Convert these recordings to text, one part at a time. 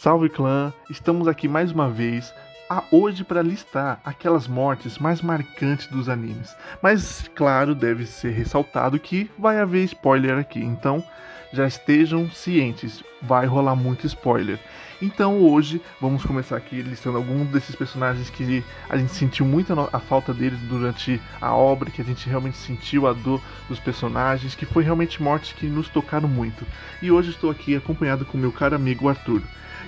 Salve clã, estamos aqui mais uma vez hoje para listar aquelas mortes mais marcantes dos animes. Mas claro, deve ser ressaltado que vai haver spoiler aqui, então já estejam cientes, vai rolar muito spoiler. Então hoje vamos começar aqui listando alguns desses personagens que a gente sentiu muito a falta deles durante a obra, que a gente realmente sentiu a dor dos personagens, que foi realmente mortes que nos tocaram muito. E hoje estou aqui acompanhado com meu caro amigo Arthur.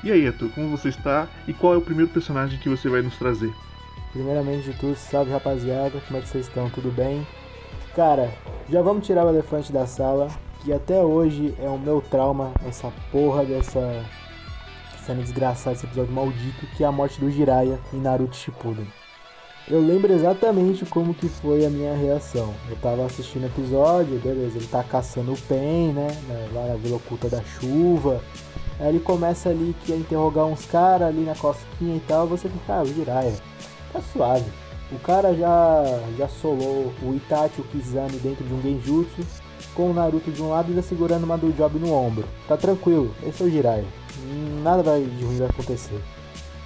E aí, Arthur, como você está? E qual é o primeiro personagem que você vai nos trazer? Primeiramente de tudo, salve rapaziada, como é que vocês estão? Tudo bem? Cara, já vamos tirar o elefante da sala, que até hoje é o meu trauma, essa porra dessa cena desgraçada, esse episódio maldito, que é a morte do Jiraiya em Naruto Shippuden. Eu lembro exatamente como que foi a minha reação. Eu tava assistindo o episódio, beleza, ele tá caçando o Pen, né, lá na Vila Oculta da Chuva. Aí ele começa ali que a interrogar uns caras ali na cosquinha e tal, você fica, o Jiraiya, tá suave. O cara já solou o Itachi, o Kizami dentro de um Genjutsu, com o Naruto de um lado e ainda segurando uma do Job no ombro. Tá tranquilo, esse é o Jiraiya. Nada de ruim vai acontecer.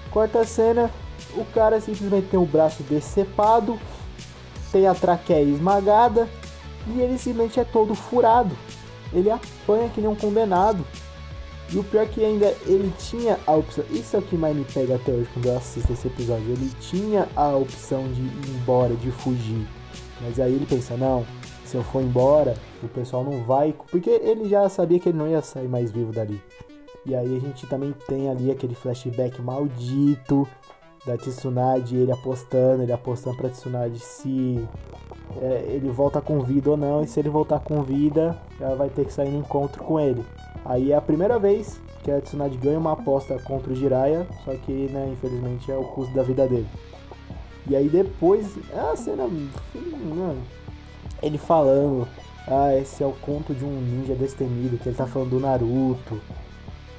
Corta a cena, o cara simplesmente tem o braço decepado, tem a traqueia esmagada e ele simplesmente é todo furado. Ele apanha que nem um condenado. E o pior é que ainda ele tinha a opção, isso é o que mais me pega até hoje quando eu assisto esse episódio, ele tinha a opção de ir embora, de fugir, mas aí ele pensa, não, se eu for embora, o pessoal não vai, porque ele já sabia que ele não ia sair mais vivo dali. E aí a gente também tem ali aquele flashback maldito da Tsunade, ele apostando pra Tsunade se ele volta com vida ou não, e se ele voltar com vida, ela vai ter que sair no encontro com ele. Aí é a primeira vez que a Tsunade ganha uma aposta contra o Jiraiya, só que, né, infelizmente é o custo da vida dele. E aí depois, a cena, mano, ele falando, esse é o conto de um ninja destemido, que ele tá falando do Naruto.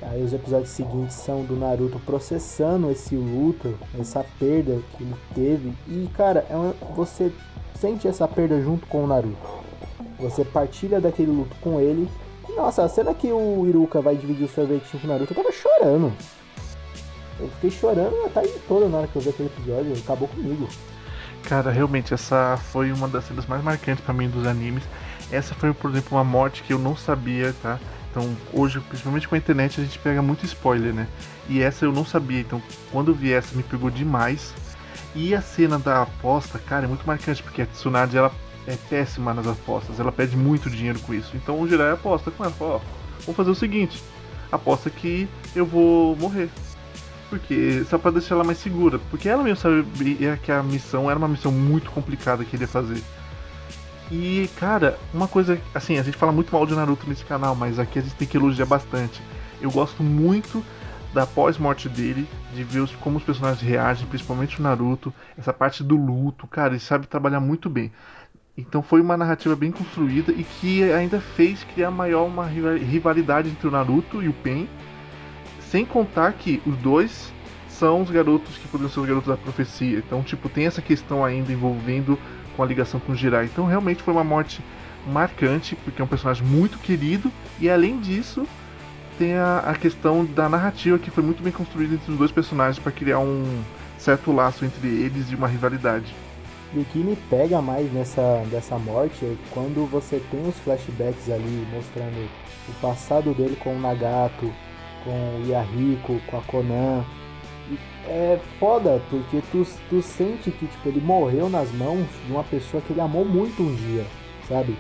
Aí os episódios seguintes são do Naruto processando esse luto, essa perda que ele teve. E, cara, você sente essa perda junto com o Naruto. Você partilha daquele luto com ele. Nossa, a cena que o Iruka vai dividir o sorvetinho com o Naruto, eu tava chorando. Eu fiquei chorando a tarde toda na hora que eu vi aquele episódio, acabou comigo. Cara, realmente, essa foi uma das cenas mais marcantes pra mim dos animes. Essa foi, por exemplo, uma morte que eu não sabia, tá? Então, hoje, principalmente com a internet, a gente pega muito spoiler, né? E essa eu não sabia, então, quando eu vi essa, me pegou demais. E a cena da aposta, cara, é muito marcante, porque a Tsunade, ela é péssima nas apostas, ela perde muito dinheiro com isso. Então o Jiraiya aposta com ela, fala, ó, vamos fazer o seguinte, aposta que eu vou morrer. Porque, só pra deixar ela mais segura, porque ela mesmo sabia que a missão era uma missão muito complicada que ele ia fazer. E, cara, uma coisa, assim, a gente fala muito mal de Naruto nesse canal, mas aqui a gente tem que elogiar bastante. Eu gosto muito da pós-morte dele, de ver como os personagens reagem, principalmente o Naruto, essa parte do luto, cara, ele sabe trabalhar muito bem. Então foi uma narrativa bem construída e que ainda fez criar uma rivalidade entre o Naruto e o Pen, sem contar que os dois são os garotos que poderiam ser os garotos da profecia. Então, tipo, tem essa questão ainda envolvendo com a ligação com o Jiraiya. Então, realmente foi uma morte marcante, porque é um personagem muito querido. E, além disso, tem a questão da narrativa, que foi muito bem construída entre os dois personagens para criar um certo laço entre eles e uma rivalidade. E o que me pega mais dessa morte é quando você tem os flashbacks ali mostrando o passado dele com o Nagato, com o Yahiko, com a Konan. E é foda, porque tu sente que tipo, ele morreu nas mãos de uma pessoa que ele amou muito um dia, sabe?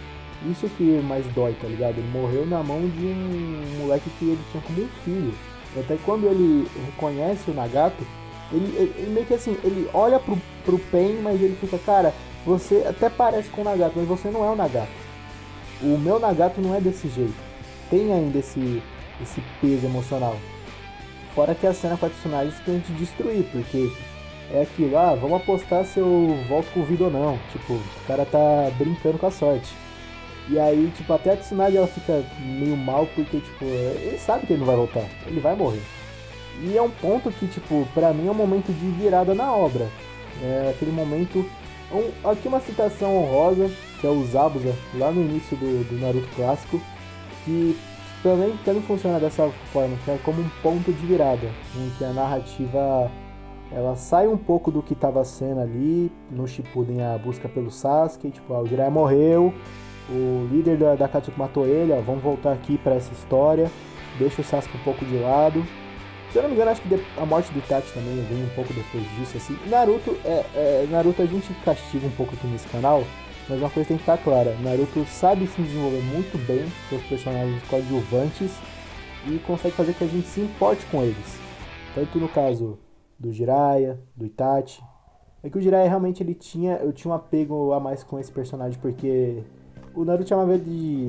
Isso que mais dói, tá ligado? Ele morreu na mão de um moleque que ele tinha como um filho. Até quando ele reconhece o Nagato, ele meio que assim, ele olha pro Pen, mas ele fica, cara, você até parece com o Nagato, mas você não é o Nagato. O meu Nagato não é desse jeito. Tem ainda esse peso emocional. Fora que a cena com a Tsunade tenta te destruir, porque é aquilo, vamos apostar se eu volto com vida ou não. Tipo, o cara tá brincando com a sorte. E aí, tipo, até a Tsunade ela fica meio mal, porque, tipo, ele sabe que ele não vai voltar, ele vai morrer. E é um ponto que, tipo, pra mim é um momento de virada na obra. É aquele momento... aqui uma citação honrosa, que é o Zabuza, lá no início do Naruto clássico, que pra mim funciona dessa forma, que é como um ponto de virada, em que a narrativa ela sai um pouco do que estava sendo ali no Shippuden, a busca pelo Sasuke, tipo, o Jiraiya morreu, o líder da Akatsuki matou ele, ó, vamos voltar aqui para essa história, deixa o Sasuke um pouco de lado. Se eu não me engano, acho que a morte do Itachi também vem um pouco depois disso, assim. Naruto a gente castiga um pouco aqui nesse canal, mas uma coisa tem que estar clara, Naruto sabe se desenvolver muito bem seus personagens coadjuvantes e consegue fazer que a gente se importe com eles. Tanto no caso do Jiraiya, do Itachi. É que o Jiraiya realmente eu tinha um apego a mais com esse personagem, porque o Naruto chamava ele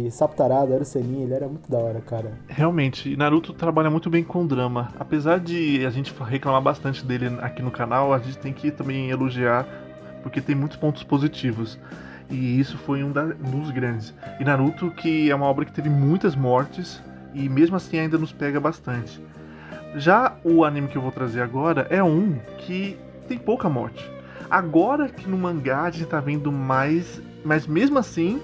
de sapo tarado, era o Senin, ele era muito da hora, cara. Realmente, Naruto trabalha muito bem com drama. Apesar de a gente reclamar bastante dele aqui no canal, a gente tem que também elogiar, porque tem muitos pontos positivos. E isso foi um dos grandes. E Naruto, que é uma obra que teve muitas mortes, e mesmo assim ainda nos pega bastante. Já o anime que eu vou trazer agora é um que tem pouca morte. Agora que no mangá a gente tá vendo mais, mas mesmo assim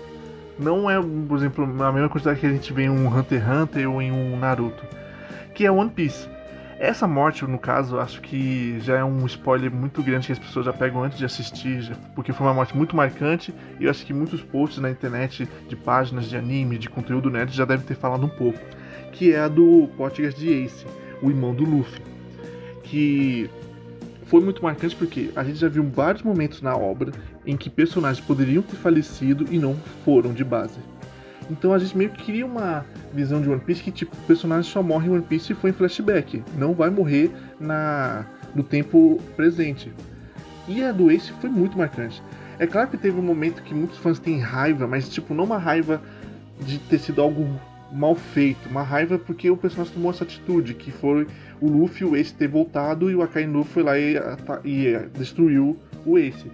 não é, por exemplo, a mesma quantidade que a gente vê em um Hunter x Hunter ou em um Naruto, que é One Piece. Essa morte, no caso, acho que já é um spoiler muito grande que as pessoas já pegam antes de assistir, porque foi uma morte muito marcante, e eu acho que muitos posts na internet de páginas de anime, de conteúdo nerd, já devem ter falado um pouco, que é a do Pottergast de Ace, o irmão do Luffy, que foi muito marcante porque a gente já viu vários momentos na obra em que personagens poderiam ter falecido e não foram de base. Então a gente meio que cria uma visão de One Piece que tipo, o personagem só morre em One Piece se for em flashback, não vai morrer no tempo presente. E a do Ace foi muito marcante. É claro que teve um momento que muitos fãs têm raiva, mas tipo, não uma raiva de ter sido algo mal feito, uma raiva porque o personagem tomou essa atitude, que foi o Luffy, o Ace ter voltado e o Akainu foi lá e destruiu o Ace.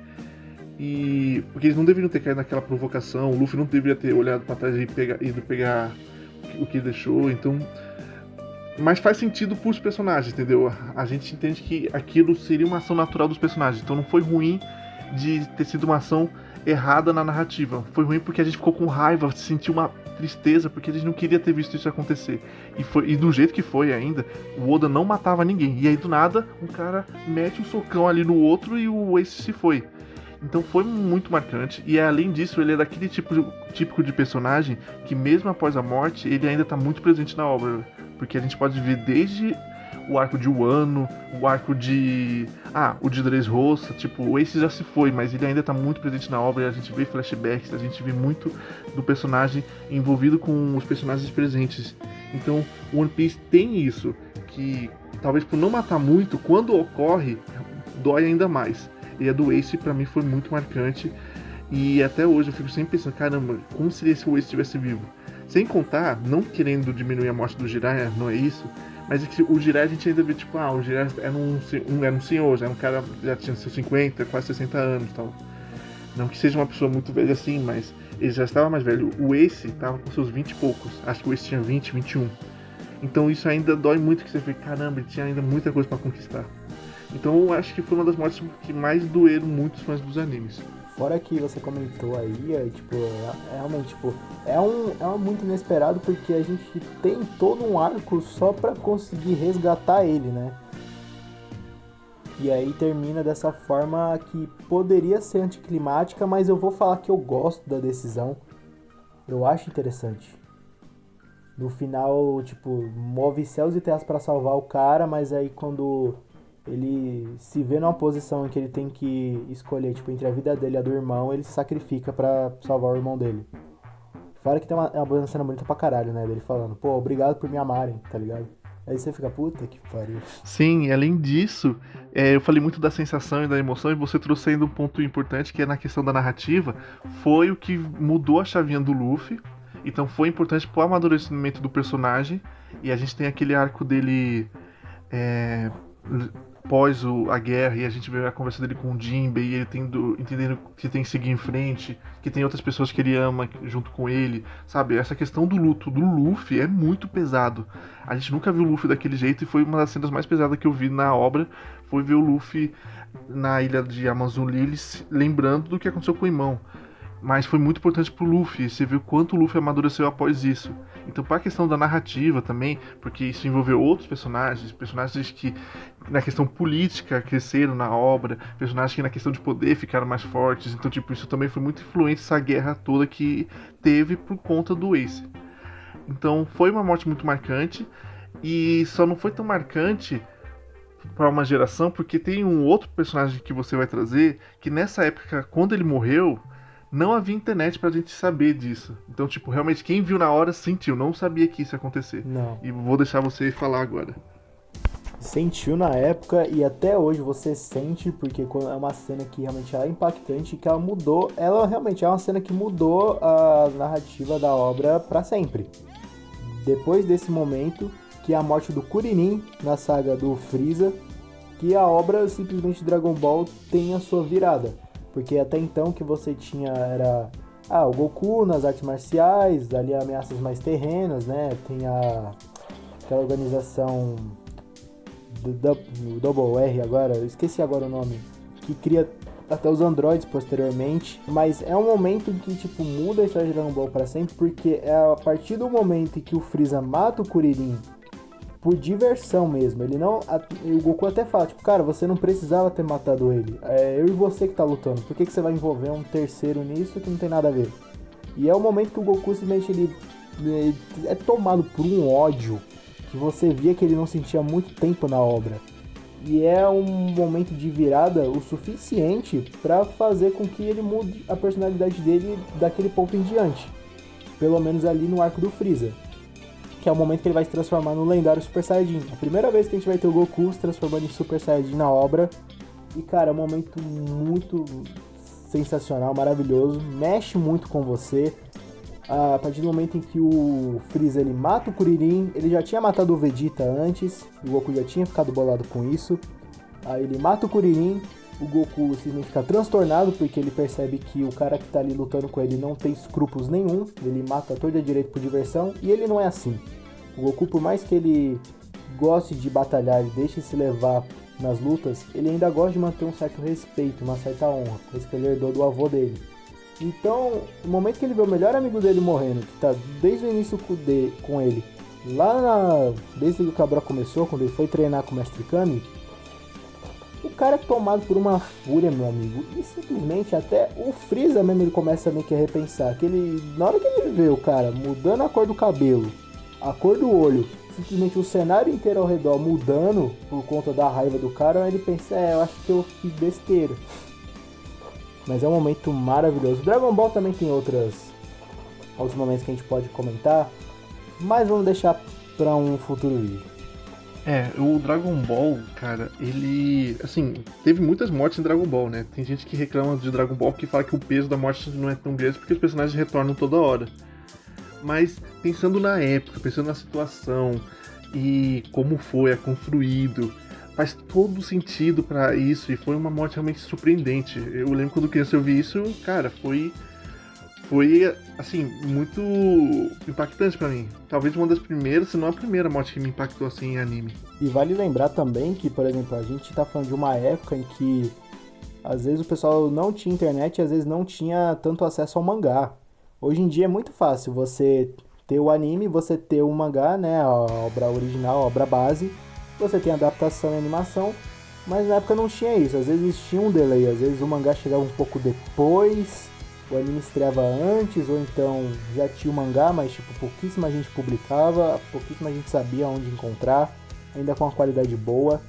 E porque eles não deveriam ter caído naquela provocação, o Luffy não deveria ter olhado pra trás e ido pegar o que ele deixou, então. Mas faz sentido pros personagens, entendeu? A gente entende que aquilo seria uma ação natural dos personagens, então não foi ruim de ter sido uma ação errada na narrativa. Foi ruim porque a gente ficou com raiva, sentiu uma tristeza, porque a gente não queria ter visto isso acontecer. E do jeito que foi ainda, o Oda não matava ninguém. E aí do nada, um cara mete um socão ali no outro e o Ace se foi. Então foi muito marcante, e além disso ele é daquele típico de personagem que mesmo após a morte ele ainda está muito presente na obra, porque a gente pode ver desde o arco de Wano, o arco de... o de Dressrosa, tipo, o Ace já se foi, mas ele ainda está muito presente na obra, e a gente vê flashbacks, a gente vê muito do personagem envolvido com os personagens presentes. Então One Piece tem isso, que talvez por não matar muito, quando ocorre, dói ainda mais. E a do Ace pra mim foi muito marcante. E até hoje eu fico sempre pensando, caramba, como seria se o Ace estivesse vivo? Sem contar, não querendo diminuir a morte do Jiraiya, não é isso, mas é que o Jiraiya a gente ainda vê, tipo, o Jiraiya era um senhor, já era um cara, já tinha seus 50, quase 60 anos e tal. Não que seja uma pessoa muito velha assim, mas ele já estava mais velho. O Ace estava com seus 20 e poucos, acho que o Ace tinha 20, 21. Então isso ainda dói muito, que você vê, caramba, ele tinha ainda muita coisa pra conquistar. Então eu acho que foi uma das mortes que mais doeram muitos fãs dos animes. Fora que você comentou aí, realmente, é muito inesperado porque a gente tem todo um arco só pra conseguir resgatar ele, né? E aí termina dessa forma que poderia ser anticlimática, mas eu vou falar que eu gosto da decisão. Eu acho interessante. No final, tipo, move céus e terras pra salvar o cara, mas aí quando ele se vê numa posição em que ele tem que escolher, tipo, entre a vida dele e a do irmão, ele se sacrifica pra salvar o irmão dele. Fora que tem uma cena bonita pra caralho, né? Dele falando, pô, obrigado por me amarem, tá ligado? Aí você fica, puta que pariu. Sim, e além disso, eu falei muito da sensação e da emoção, e você trouxe ainda um ponto importante, que é na questão da narrativa, foi o que mudou a chavinha do Luffy. Então foi importante pro amadurecimento do personagem, e a gente tem aquele arco dele pós a guerra, e a gente vê a conversa dele com o Jinbei, e ele entendendo que tem que seguir em frente, que tem outras pessoas que ele ama junto com ele, sabe? Essa questão do luto do Luffy é muito pesado. A gente nunca viu o Luffy daquele jeito, e foi uma das cenas mais pesadas que eu vi na obra, foi ver o Luffy na ilha de Amazon Lily lembrando do que aconteceu com o irmão. Mas foi muito importante pro Luffy, você viu quanto o Luffy amadureceu após isso. Então, para a questão da narrativa também, porque isso envolveu outros personagens, personagens que na questão política cresceram na obra, personagens que na questão de poder ficaram mais fortes. Então, tipo, isso também foi muito influente, essa guerra toda que teve por conta do Ace. Então, foi uma morte muito marcante, e só não foi tão marcante para uma geração, porque tem um outro personagem que você vai trazer, que nessa época, quando ele morreu, não havia internet pra gente saber disso. Então, tipo, realmente quem viu na hora sentiu, não sabia que isso ia acontecer. Não. E vou deixar você falar agora. Sentiu na época e até hoje você sente, porque é uma cena que realmente é impactante, que ela mudou, ela realmente é uma cena que mudou a narrativa da obra pra sempre. Depois desse momento, que é a morte do Kuririn na saga do Freeza, que a obra simplesmente Dragon Ball tem a sua virada. Porque até então o que você tinha era o Goku nas artes marciais, ali ameaças mais terrenas, né? Tem aquela organização do Double R agora, eu esqueci agora o nome, que cria até os androides posteriormente, mas é um momento que tipo muda a história de Dragon Ball para sempre, porque é a partir do momento em que o Freeza mata o Kuririn por diversão mesmo, ele não, o Goku até fala, tipo, cara, você não precisava ter matado ele, é eu e você que tá lutando, por que você vai envolver um terceiro nisso que não tem nada a ver? E é o momento que o Goku simplesmente ele é tomado por um ódio que você via que ele não sentia há muito tempo na obra. E é um momento de virada o suficiente para fazer com que ele mude a personalidade dele daquele ponto em diante. Pelo menos ali no arco do Freeza. Que é o momento que ele vai se transformar no lendário Super Saiyajin. A primeira vez que a gente vai ter o Goku se transformando em Super Saiyajin na obra. E cara, é um momento muito sensacional, maravilhoso. Mexe muito com você. A partir do momento em que o Freeza ele mata o Kuririn, ele já tinha matado o Vegeta antes, o Goku já tinha ficado bolado com isso. Aí ele mata o Kuririn, o Goku simplesmente fica transtornado porque ele percebe que o cara que tá ali lutando com ele não tem escrúpulos nenhum, ele mata todo a direito por diversão, e ele não é assim. O Goku, por mais que ele goste de batalhar e deixe se levar nas lutas, ele ainda gosta de manter um certo respeito, uma certa honra, coisa que ele herdou do avô dele. Então, no momento que ele vê o melhor amigo dele morrendo, que tá desde o início com ele, desde que o Cabral começou, quando ele foi treinar com o Mestre Kami, o cara é tomado por uma fúria, meu amigo, e simplesmente até o Freeza mesmo ele começa a meio que a repensar, que ele, na hora que ele vê o cara mudando a cor do cabelo, a cor do olho, simplesmente o cenário inteiro ao redor mudando por conta da raiva do cara, ele pensa, eu acho que eu fiz besteira. Mas é um momento maravilhoso. Dragon Ball também tem outros momentos que a gente pode comentar, mas vamos deixar para um futuro vídeo. O Dragon Ball, cara, ele, assim, teve muitas mortes em Dragon Ball, né? Tem gente que reclama de Dragon Ball que fala que o peso da morte não é tão grande porque os personagens retornam toda hora. Mas pensando na época, pensando na situação e como foi, é construído, faz todo sentido pra isso, e foi uma morte realmente surpreendente. Eu lembro quando criança eu vi isso, cara, foi assim, muito impactante pra mim. Talvez uma das primeiras, se não a primeira morte que me impactou assim em anime. E vale lembrar também que, por exemplo, a gente tá falando de uma época em que às vezes o pessoal não tinha internet e às vezes não tinha tanto acesso ao mangá. Hoje em dia é muito fácil você ter o anime, você ter o mangá, né, a obra original, a obra base, você tem adaptação e animação, mas na época não tinha isso, às vezes tinha um delay, às vezes o mangá chegava um pouco depois, o anime estreava antes, ou então já tinha o mangá, mas tipo, pouquíssima gente publicava, pouquíssima gente sabia onde encontrar, ainda com uma qualidade boa.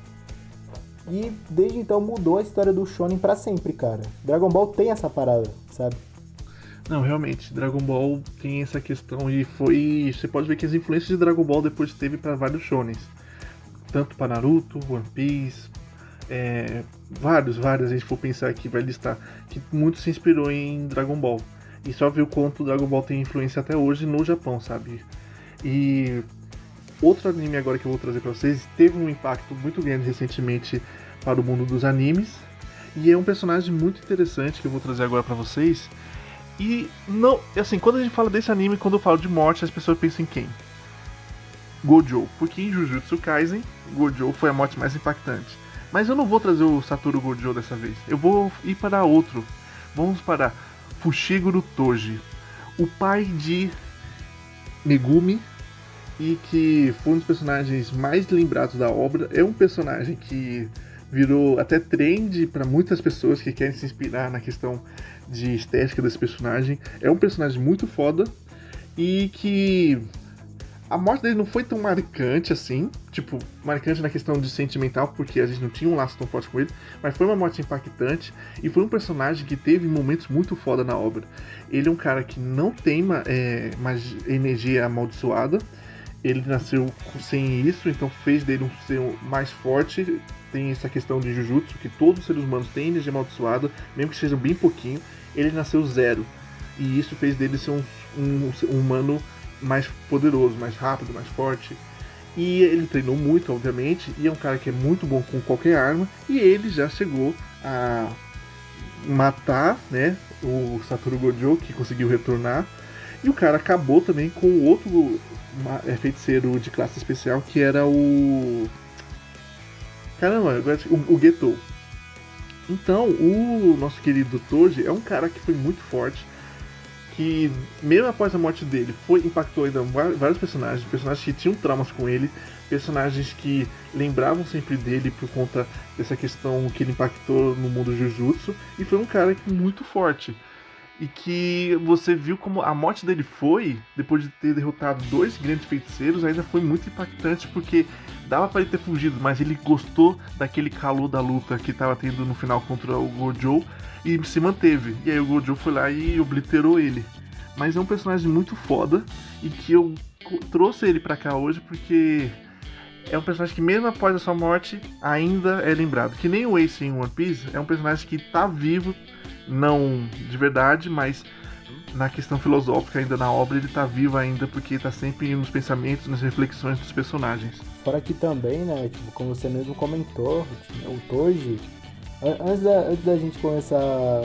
E desde então mudou a história do Shonen pra sempre, cara. Dragon Ball tem essa parada, sabe? Não, realmente, Dragon Ball tem essa questão e você pode ver que as influências de Dragon Ball depois teve para vários shonens. Tanto para Naruto, One Piece, vários, a gente for pensar aqui, vai listar, que muito se inspirou em Dragon Ball. E só ver o quanto Dragon Ball tem influência até hoje no Japão, sabe? E outro anime agora que eu vou trazer para vocês, teve um impacto muito grande recentemente para o mundo dos animes, e é um personagem muito interessante que eu vou trazer agora para vocês. E não, assim, quando a gente fala desse anime, quando eu falo de morte, as pessoas pensam em quem? Gojo, porque em Jujutsu Kaisen, Gojo foi a morte mais impactante. Mas eu não vou trazer o Satoru Gojo dessa vez, eu vou ir para outro. Vamos para Fushiguro Toji, o pai de Megumi, e que foi um dos personagens mais lembrados da obra. É um personagem que virou até trend para muitas pessoas que querem se inspirar na questão de estética desse personagem. É um personagem muito foda e que a morte dele não foi tão marcante assim, tipo, marcante na questão de sentimental, porque a gente não tinha um laço tão forte com ele, mas foi uma morte impactante e foi um personagem que teve momentos muito foda na obra. Ele é um cara que não tem energia amaldiçoada, ele nasceu sem isso, então fez dele um ser mais forte. Tem essa questão de Jujutsu, que todos os seres humanos têm energia amaldiçoada, mesmo que seja bem pouquinho. Ele nasceu zero, e isso fez dele ser um humano mais poderoso, mais rápido, mais forte. E ele treinou muito, obviamente, e é um cara que é muito bom com qualquer arma, e ele já chegou a matar, né, o Satoru Gojo, que conseguiu retornar, e o cara acabou também com o outro feiticeiro de classe especial, que era o... Caramba, o Getou. Então, o nosso querido Toji é um cara que foi muito forte, que mesmo após a morte dele, impactou ainda vários personagens que tinham traumas com ele, personagens que lembravam sempre dele por conta dessa questão que ele impactou no mundo Jujutsu, e foi um cara muito forte. E que você viu como a morte dele foi, depois de ter derrotado 2 grandes feiticeiros, ainda foi muito impactante, porque dava para ele ter fugido, mas ele gostou daquele calor da luta que estava tendo no final contra o Gojo e se manteve. E aí o Gojo foi lá e obliterou ele. Mas é um personagem muito foda e que eu trouxe ele pra cá hoje porque é um personagem que mesmo após a sua morte ainda é lembrado. Que nem o Ace em One Piece, é um personagem que tá vivo, não de verdade, mas na questão filosófica ainda na obra ele tá vivo ainda, porque tá sempre nos pensamentos, nas reflexões dos personagens. Fora que também, né, tipo, como você mesmo comentou, o Toji, antes da gente começar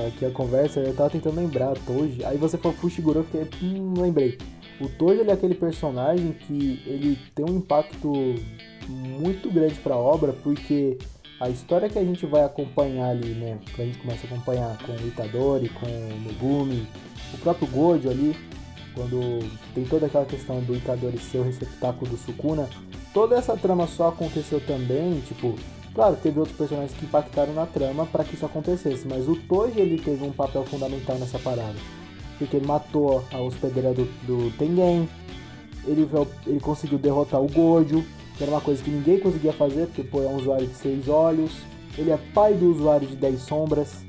aqui a conversa, eu tava tentando lembrar Toji, aí você falou Fushiguro, eu fiquei, lembrei. O Toji, ele é aquele personagem que ele tem um impacto muito grande pra obra, porque a história que a gente vai acompanhar ali, né, que a gente começa a acompanhar com o Itadori, com o Megumi, o próprio Gojo ali, quando tem toda aquela questão do Itadori ser o receptáculo do Sukuna, toda essa trama só aconteceu também, tipo, claro, teve outros personagens que impactaram na trama para que isso acontecesse, mas o Toji, ele teve um papel fundamental nessa parada, porque ele matou a hospedeira do Tengen, ele conseguiu derrotar o Gojo, que era uma coisa que ninguém conseguia fazer, porque pô, é um usuário de 6 olhos, ele é pai do usuário de 10 sombras,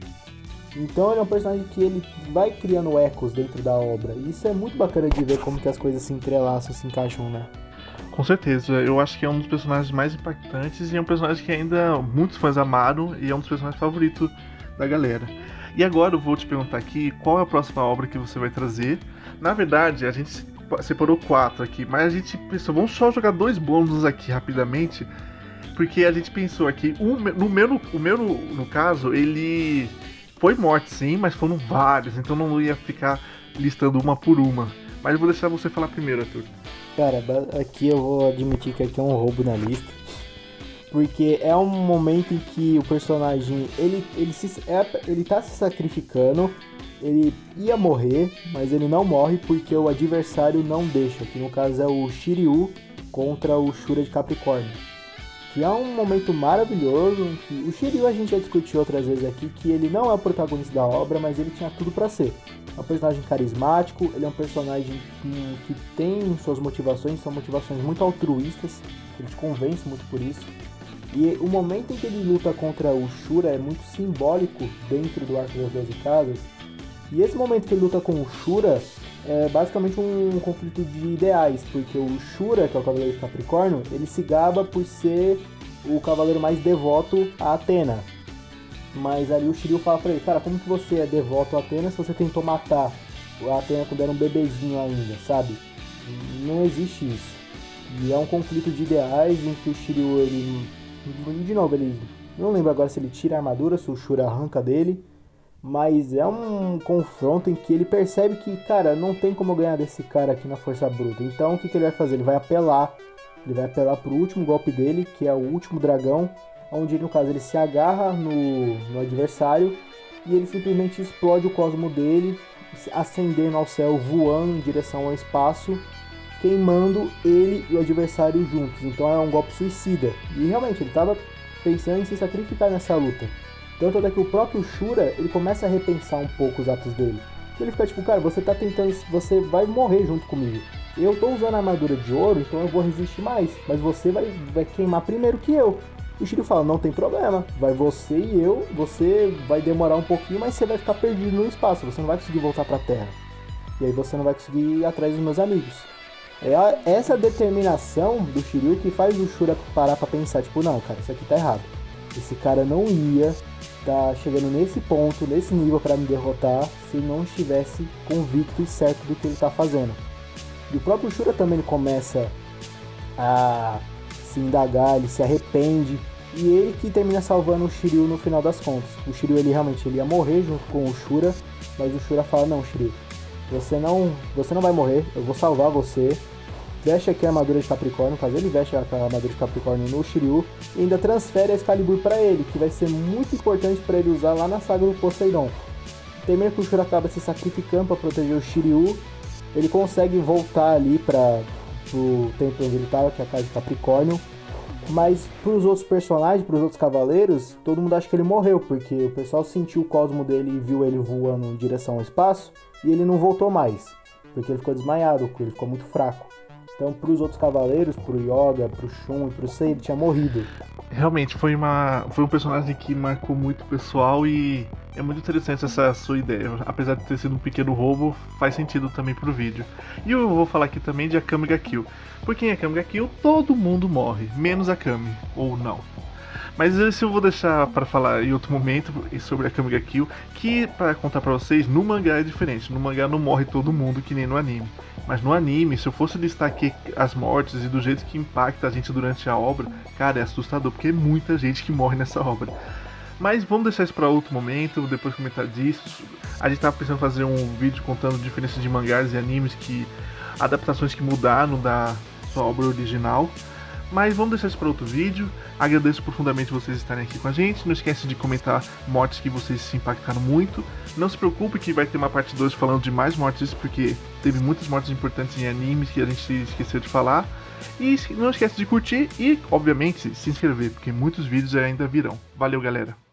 então ele é um personagem que ele vai criando ecos dentro da obra, e isso é muito bacana de ver como que as coisas se entrelaçam, se encaixam, né? Com certeza, eu acho que é um dos personagens mais impactantes e é um personagem que ainda muitos fãs amaram e é um dos personagens favoritos da galera. E agora eu vou te perguntar aqui qual é a próxima obra que você vai trazer. Na verdade, a gente separou 4 aqui, mas a gente pensou, vamos só jogar 2 bônus aqui rapidamente, porque a gente pensou aqui, o meu no caso, ele foi morte sim, mas foram vários, então não ia ficar listando uma por uma. Mas eu vou deixar você falar primeiro, Arthur. Cara, aqui eu vou admitir que aqui é um roubo na lista, porque é um momento em que o personagem, ele tá se sacrificando, ele ia morrer, mas ele não morre porque o adversário não deixa, que no caso é o Shiryu contra o Shura de Capricórnio, que é um momento maravilhoso, que o Shiryu a gente já discutiu outras vezes aqui, que ele não é o protagonista da obra, mas ele tinha tudo pra ser. É um personagem carismático, ele é um personagem que tem suas motivações, são motivações muito altruístas, ele te convence muito por isso. E o momento em que ele luta contra o Shura é muito simbólico dentro do Arco das 12 Casas. E esse momento que ele luta com o Shura é basicamente um conflito de ideais, porque o Shura, que é o Cavaleiro de Capricórnio, ele se gaba por ser o cavaleiro mais devoto a Atena. Mas ali o Shiryu fala pra ele, cara, como que você é devoto a Atena se você tentou matar a Atena quando era um bebezinho ainda, sabe? Não existe isso. E é um conflito de ideais em que o Shiryu, ele... De novo, ele... Não lembro agora se ele tira a armadura, se o Shura arranca dele. Mas é um confronto em que ele percebe que, cara, não tem como eu ganhar desse cara aqui na força bruta. Então o que ele vai fazer? Ele vai apelar pro último golpe dele, que é o último dragão, onde no caso ele se agarra no adversário e ele simplesmente explode o cosmo dele ascendendo ao céu, voando em direção ao espaço, queimando ele e o adversário juntos. Então é um golpe suicida. E realmente ele estava pensando em se sacrificar nessa luta. Tanto é que o próprio Shura, ele começa a repensar um pouco os atos dele. Ele fica tipo, cara, você tá tentando, você vai morrer junto comigo. Eu tô usando a armadura de ouro, então eu vou resistir mais. Mas você vai queimar primeiro que eu. E o Shiryu fala, não tem problema, vai você e eu, você vai demorar um pouquinho, mas você vai ficar perdido no espaço, você não vai conseguir voltar pra Terra. E aí você não vai conseguir ir atrás dos meus amigos. É essa determinação do Shiryu que faz o Shura parar pra pensar, tipo, não, cara, isso aqui tá errado. Esse cara não ia tá chegando nesse ponto, nesse nível pra me derrotar, se não estivesse convicto e certo do que ele tá fazendo. E o próprio Shura também começa a se indagar, ele se arrepende, e ele que termina salvando o Shiryu no final das contas. O Shiryu ele realmente ia morrer junto com o Shura, mas o Shura fala, não, Shiryu, você não vai morrer, eu vou salvar você. Veste aqui a armadura de Capricórnio, no caso ele veste a armadura de Capricórnio no Shiryu e ainda transfere a Excalibur pra ele, que vai ser muito importante pra ele usar lá na saga do Poseidon. Termina que o Shura acaba se sacrificando pra proteger o Shiryu, ele consegue voltar ali pro templo onde ele estava, que é a casa de Capricórnio, mas pros outros personagens, pros outros cavaleiros, todo mundo acha que ele morreu, porque o pessoal sentiu o cosmo dele e viu ele voando em direção ao espaço, e ele não voltou mais, porque ele ficou desmaiado, ele ficou muito fraco. Então, pros outros cavaleiros, pro Yoga, pro Shun e pro Sei, ele tinha morrido. Realmente, foi um personagem que marcou muito o pessoal e é muito interessante essa sua ideia. Apesar de ter sido um pequeno roubo, faz sentido também pro vídeo. E eu vou falar aqui também de Akame ga Kill. Por quem é Akame ga Kill, todo mundo morre, menos Akame, ou não. Mas isso eu vou deixar para falar em outro momento sobre Akame ga Kill, que, para contar pra vocês, no mangá é diferente. No mangá não morre todo mundo que nem no anime. Mas no anime, se eu fosse listar aqui as mortes e do jeito que impacta a gente durante a obra, cara, é assustador, porque é muita gente que morre nessa obra. Mas vamos deixar isso para outro momento, depois comentar disso. A gente tava pensando em fazer um vídeo contando diferenças de mangás e animes, adaptações que mudaram da sua obra original. Mas vamos deixar isso para outro vídeo. Agradeço profundamente vocês estarem aqui com a gente. Não esquece de comentar mortes que vocês se impactaram muito. Não se preocupe que vai ter uma parte 2 falando de mais mortes, porque teve muitas mortes importantes em animes que a gente esqueceu de falar. E não esquece de curtir e, obviamente, se inscrever, porque muitos vídeos ainda virão. Valeu, galera!